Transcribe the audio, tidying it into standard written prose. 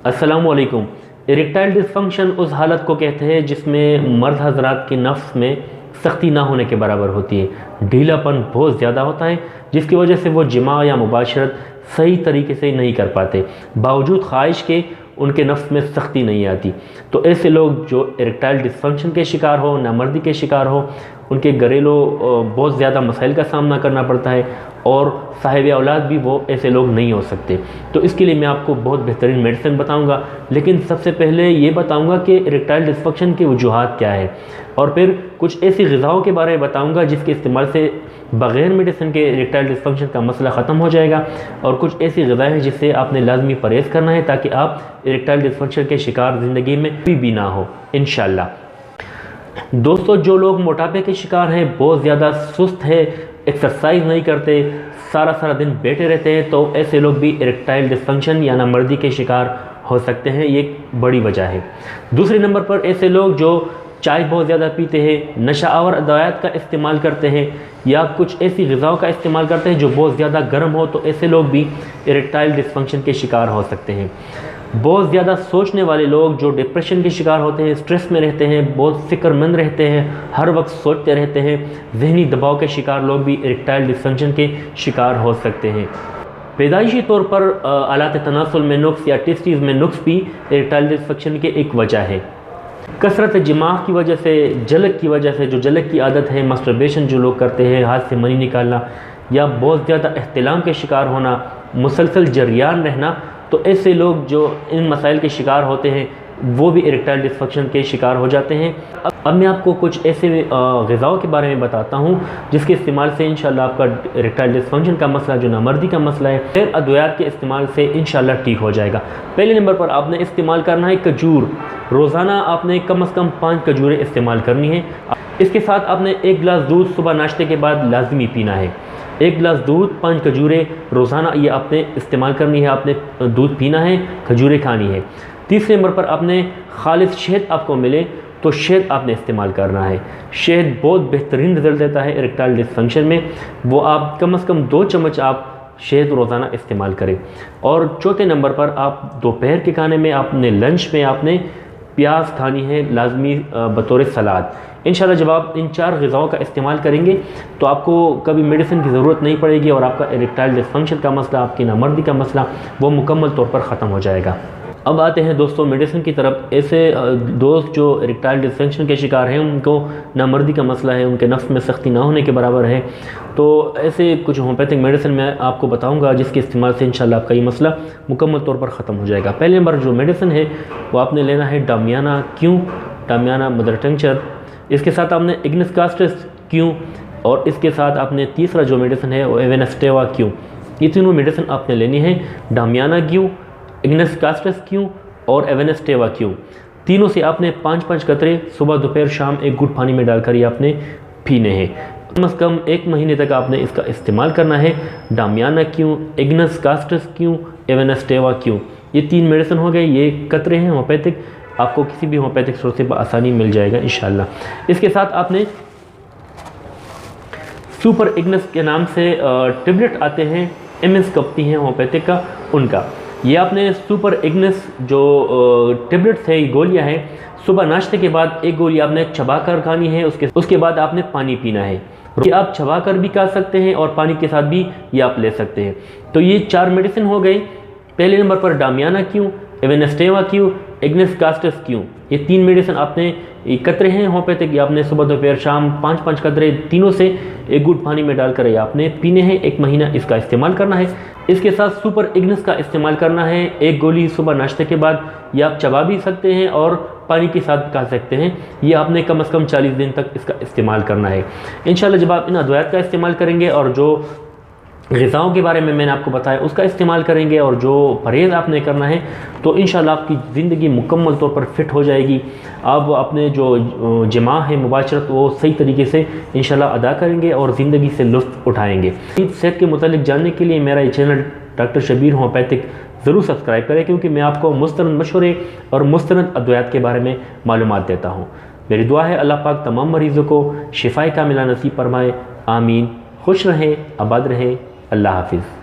السلام علیکم۔ اریکٹائل ڈسفنکشن اس حالت کو کہتے ہیں جس میں مرد حضرات کے نفس میں سختی نہ ہونے کے برابر ہوتی ہے، ڈھیلا پن بہت زیادہ ہوتا ہے جس کی وجہ سے وہ جماع یا مباشرت صحیح طریقے سے نہیں کر پاتے، باوجود خواہش کے ان کے نفس میں سختی نہیں آتی۔ تو ایسے لوگ جو اریکٹائل ڈسفنکشن کے شکار ہو، نامردی کے شکار ہو، ان کے گھریلو بہت زیادہ مسائل کا سامنا کرنا پڑتا ہے اور صاحب اولاد بھی وہ ایسے لوگ نہیں ہو سکتے۔ تو اس کے لیے میں آپ کو بہت بہترین میڈیسن بتاؤں گا، لیکن سب سے پہلے یہ بتاؤں گا کہ اریکٹائل ڈسفنکشن کی وجوہات کیا ہے، اور پھر کچھ ایسی غذاؤں کے بارے میں بتاؤں گا جس کے استعمال سے بغیر میڈیسن کے اریکٹائل ڈسفنکشن کا مسئلہ ختم ہو جائے گا، اور کچھ ایسی غذائیں ہیں جس سے آپ نے لازمی پرہیز کرنا ہے تاکہ آپ اریکٹائل ڈسفنکشن کے شکار زندگی میں بھی نہ ہو انشاءاللہ۔ دوستو، جو لوگ موٹاپے کے شکار ہیں، بہت زیادہ سست ہے، ایکسرسائز نہیں کرتے، سارا دن بیٹھے رہتے ہیں، تو ایسے لوگ بھی اریکٹائل ڈسفنکشن یا نامردی کے شکار ہو سکتے ہیں، یہ ایک بڑی وجہ ہے۔ دوسرے نمبر پر ایسے لوگ جو چائے بہت زیادہ پیتے ہیں، نشہ آور ادویات کا استعمال کرتے ہیں، یا کچھ ایسی غذاؤں کا استعمال کرتے ہیں جو بہت زیادہ گرم ہو، تو ایسے لوگ بھی اریکٹائل ڈسفنکشن کے شکار ہو سکتے ہیں۔ بہت زیادہ سوچنے والے لوگ جو ڈپریشن کے شکار ہوتے ہیں، سٹریس میں رہتے ہیں، بہت فکر مند رہتے ہیں، ہر وقت سوچتے رہتے ہیں، ذہنی دباؤ کے شکار لوگ بھی اریکٹائل ڈسفنکشن کے شکار ہو سکتے ہیں۔ پیدائشی طور پر آلات تناسل میں نقص یا ٹیسٹیز میں نقص بھی اریکٹائل ڈسفنکشن کی ایک وجہ ہے۔ کثرت جماع کی وجہ سے، جلک کی وجہ سے، جو جلک کی عادت ہے، مسٹربیشن جو لوگ کرتے ہیں، ہاتھ سے منی نکالنا، یا بہت زیادہ احتلام کے شکار ہونا، مسلسل جریان رہنا، تو ایسے لوگ جو ان مسائل کے شکار ہوتے ہیں وہ بھی اریکٹائل ڈسفنکشن کے شکار ہو جاتے ہیں۔ اب میں آپ کو کچھ ایسے غذاؤں کے بارے میں بتاتا ہوں جس کے استعمال سے انشاءاللہ آپ کا اریکٹائل ڈسفنکشن کا مسئلہ، جو نامردی کا مسئلہ ہے، غیر ادویات کے استعمال سے انشاءاللہ ٹھیک ہو جائے گا۔ پہلے نمبر پر آپ نے استعمال کرنا ہے کھجور۔ روزانہ آپ نے کم از کم 5 کھجوریں استعمال کرنی ہے۔ اس کے ساتھ آپ نے 1 گلاس دودھ صبح ناشتے کے بعد لازمی پینا ہے۔ 1 گلاس دودھ، 5 کھجوریں روزانہ یہ آپ نے استعمال کرنی ہے، آپ نے دودھ پینا ہے، کھجوریں کھانی ہے۔ تیسرے نمبر پر آپ نے خالص شہد آپ کو ملے تو شہد آپ نے استعمال کرنا ہے۔ شہد بہت بہترین رزلٹ دیتا ہے اریکٹائل ڈسفنکشن میں، وہ آپ کم از کم 2 چمچ آپ شہد روزانہ استعمال کریں۔ اور چوتھے نمبر پر آپ دوپہر کے کھانے میں، آپ نے لنچ میں آپ نے پیاز کھانی ہے لازمی بطور سلاد۔ انشاءاللہ جب آپ ان 4 غذاؤں کا استعمال کریں گے تو آپ کو کبھی میڈیسن کی ضرورت نہیں پڑے گی، اور آپ کا اریکٹائل ڈسفنکشن کا مسئلہ، آپ کی نامردی کا مسئلہ، وہ مکمل طور پر ختم ہو جائے گا۔ اب آتے ہیں دوستوں میڈیسن کی طرف۔ ایسے دوست جو اریکٹائل ڈسفنکشن کے شکار ہیں، ان کو نامردی کا مسئلہ ہے، ان کے نفس میں سختی نہ ہونے کے برابر ہے، تو ایسے کچھ ہومیوپیتھک میڈیسن میں آپ کو بتاؤں گا جس کے استعمال سے انشاءاللہ آپ کا یہ مسئلہ مکمل طور پر ختم ہو جائے گا۔ پہلے نمبر جو میڈیسن ہے وہ آپ نے لینا ہے ڈامیانہ کیوں، ڈامیانہ مدر ٹنکچر۔ اس کے ساتھ آپ نے اگنس کاسٹس کیوں، اور اس کے ساتھ آپ نے تیسرا جو میڈیسن ہے وہ ایونسٹیوا کیوں۔ یہ تینوں میڈیسن آپ نے لینی ہے، ڈامیانہ کیوں، اگنس کاسٹس کیوں اور ایونسٹیوا کیوں۔ تینوں سے آپ نے 5 قطرے صبح دوپہر شام 1 گھٹ پانی میں ڈال کر یہ آپ نے پینے ہیں۔ کم از کم 1 مہینے تک آپ نے اس کا استعمال کرنا ہے۔ ڈامیانہ کیوں، اگنس کاسٹس کیوں، ایونسٹیوا کیوں، یہ 3 میڈیسن ہو گئے، یہ قطرے ہیں ہومیوپیتھک، آپ کو کسی بھی ہومیوپیتھک سورس سے بآسانی مل جائے گا انشاءاللہ۔ اس کے ساتھ آپ نے سپر اگنس کے نام سے ٹیبلٹ آتے ہیں، MS کمپنی ہے ہومیوپیتھک کا، ان کا یہ آپ نے سپر اگنس جو ٹیبلٹس ہے، یہ گولیاں ہیں، صبح ناشتے کے بعد 1 گولی آپ نے چبا کر کھانی ہے، اس کے بعد آپ نے پانی پینا ہے۔ یہ آپ چبا کر بھی کھا سکتے ہیں اور پانی کے ساتھ بھی یہ آپ لے سکتے ہیں۔ تو یہ 4 میڈیسن ہو گئی۔ پہلے نمبر پر ڈامیانہ کیوں، ایونسٹیوا کیوں، اگنس کاسٹس کیوں، یہ 3 میڈیسن آپ نے، یہ قطرے ہیں ہومیوپیتھک، یہ آپ نے صبح دوپہر شام 5 قطرے تینوں سے 1 گھٹ پانی میں ڈال کر یہ آپ نے پینے ہیں، 1 مہینہ اس کا استعمال کرنا ہے۔ اس کے ساتھ سپر اگنس کا استعمال کرنا ہے، 1 گولی صبح ناشتے کے بعد، یہ آپ چبا بھی سکتے ہیں اور پانی کے ساتھ کھا سکتے ہیں، یہ آپ نے کم از کم 40 دن تک اس کا استعمال کرنا ہے۔ انشاءاللہ جب آپ ان ادویات کا استعمال کریں گے اور جو غذاؤں کے بارے میں نے آپ کو بتایا اس کا استعمال کریں گے اور جو پرہیز آپ نے کرنا ہے، تو انشاءاللہ آپ کی زندگی مکمل طور پر فٹ ہو جائے گی۔ آپ اپنے جو جماع ہے، مباشرت، وہ صحیح طریقے سے انشاءاللہ ادا کریں گے اور زندگی سے لطف اٹھائیں گے۔ صحت کے متعلق جاننے کے لیے میرا یہ چینل ڈاکٹر شبیر ہومیوپیتھک ضرور سبسکرائب کریں، کیونکہ میں آپ کو مستند مشورے اور مستند ادویات کے بارے میں معلومات دیتا ہوں۔ میری دعا ہے اللہ پاک تمام مریضوں کو شفائے کاملہ نصیب فرمائے، آمین۔ خوش رہیں، آباد رہیں، اللہ حافظ۔